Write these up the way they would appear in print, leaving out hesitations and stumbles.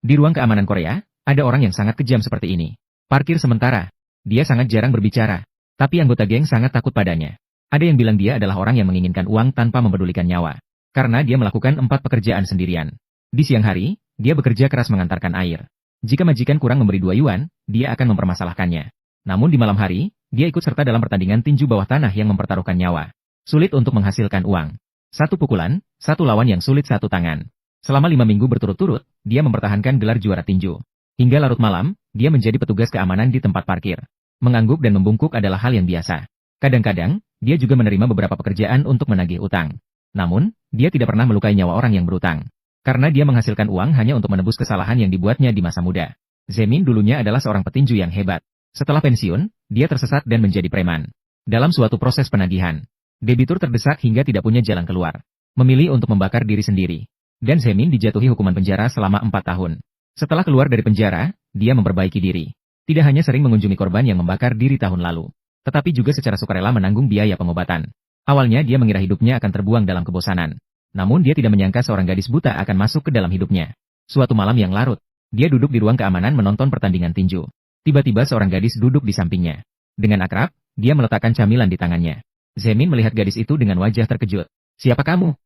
Di ruang keamanan Korea, ada orang yang sangat kejam seperti ini. Parkir sementara. Dia sangat jarang berbicara. Tapi anggota geng sangat takut padanya. Ada yang bilang dia adalah orang yang menginginkan uang tanpa mempedulikan nyawa. Karena dia melakukan 4 pekerjaan sendirian. Di siang hari, dia bekerja keras mengantarkan air. Jika majikan kurang memberi 2 yuan, dia akan mempermasalahkannya. Namun di malam hari, dia ikut serta dalam pertandingan tinju bawah tanah yang mempertaruhkan nyawa. Sulit untuk menghasilkan uang. 1 pukulan, 1 lawan yang sulit 1 tangan. Selama 5 minggu berturut-turut, dia mempertahankan gelar juara tinju. Hingga larut malam, dia menjadi petugas keamanan di tempat parkir. Mengangguk dan membungkuk adalah hal yang biasa. Kadang-kadang, dia juga menerima beberapa pekerjaan untuk menagih utang. Namun, dia tidak pernah melukai nyawa orang yang berutang. Karena dia menghasilkan uang hanya untuk menebus kesalahan yang dibuatnya di masa muda. Zemin dulunya adalah seorang petinju yang hebat. Setelah pensiun, dia tersesat dan menjadi preman. Dalam suatu proses penagihan, debitur terdesak hingga tidak punya jalan keluar. Memilih untuk membakar diri sendiri. Dan Zemin dijatuhi hukuman penjara selama 4 tahun. Setelah keluar dari penjara, dia memperbaiki diri. Tidak hanya sering mengunjungi korban yang membakar diri tahun lalu, tetapi juga secara sukarela menanggung biaya pengobatan. Awalnya dia mengira hidupnya akan terbuang dalam kebosanan. Namun dia tidak menyangka seorang gadis buta akan masuk ke dalam hidupnya. Suatu malam yang larut, dia duduk di ruang keamanan menonton pertandingan tinju. Tiba-tiba seorang gadis duduk di sampingnya. Dengan akrab, dia meletakkan camilan di tangannya. Zemin melihat gadis itu dengan wajah terkejut. "Siapa kamu?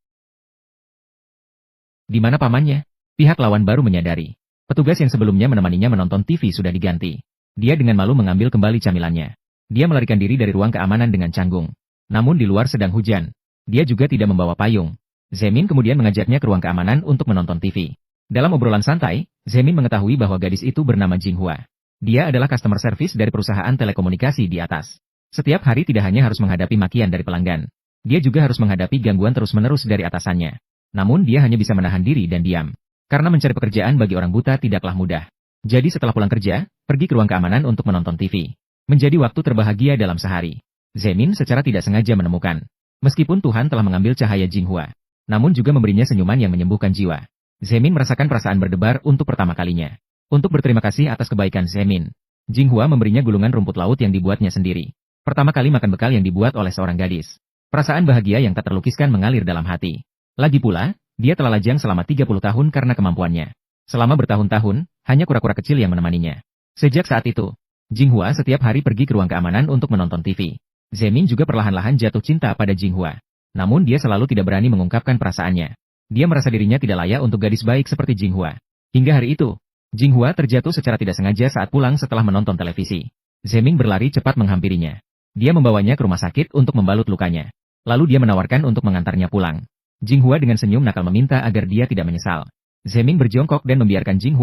Di mana pamannya?" Pihak lawan baru menyadari. Petugas yang sebelumnya menemaninya menonton TV sudah diganti. Dia dengan malu mengambil kembali camilannya. Dia melarikan diri dari ruang keamanan dengan canggung. Namun di luar sedang hujan. Dia juga tidak membawa payung. Zemin kemudian mengajaknya ke ruang keamanan untuk menonton TV. Dalam obrolan santai, Zemin mengetahui bahwa gadis itu bernama Jinghua. Dia adalah customer service dari perusahaan telekomunikasi di atas. Setiap hari tidak hanya harus menghadapi makian dari pelanggan. Dia juga harus menghadapi gangguan terus-menerus dari atasannya. Namun dia hanya bisa menahan diri dan diam. Karena mencari pekerjaan bagi orang buta tidaklah mudah. Jadi setelah pulang kerja, pergi ke ruang keamanan untuk menonton TV. Menjadi waktu terbahagia dalam sehari. Zemin secara tidak sengaja menemukan. Meskipun Tuhan telah mengambil cahaya Jinghua, namun juga memberinya senyuman yang menyembuhkan jiwa. Zemin merasakan perasaan berdebar untuk pertama kalinya. Untuk berterima kasih atas kebaikan Zemin, Jinghua memberinya gulungan rumput laut yang dibuatnya sendiri. Pertama kali makan bekal yang dibuat oleh seorang gadis. Perasaan bahagia yang tak terlukiskan mengalir dalam hati. Lagi pula, dia telah lajang selama 30 tahun karena kemampuannya. Selama bertahun-tahun, hanya kura-kura kecil yang menemaninya. Sejak saat itu, Jinghua setiap hari pergi ke ruang keamanan untuk menonton TV. Zemin juga perlahan-lahan jatuh cinta pada Jinghua. Namun dia selalu tidak berani mengungkapkan perasaannya. Dia merasa dirinya tidak layak untuk gadis baik seperti Jinghua. Hingga hari itu, Jinghua terjatuh secara tidak sengaja saat pulang setelah menonton televisi. Zemin berlari cepat menghampirinya. Dia membawanya ke rumah sakit untuk membalut lukanya. Lalu dia menawarkan untuk mengantarnya pulang. Jinghua dengan senyum nakal meminta agar dia tidak menyesal. Zemin berjongkok dan membiarkan Jinghua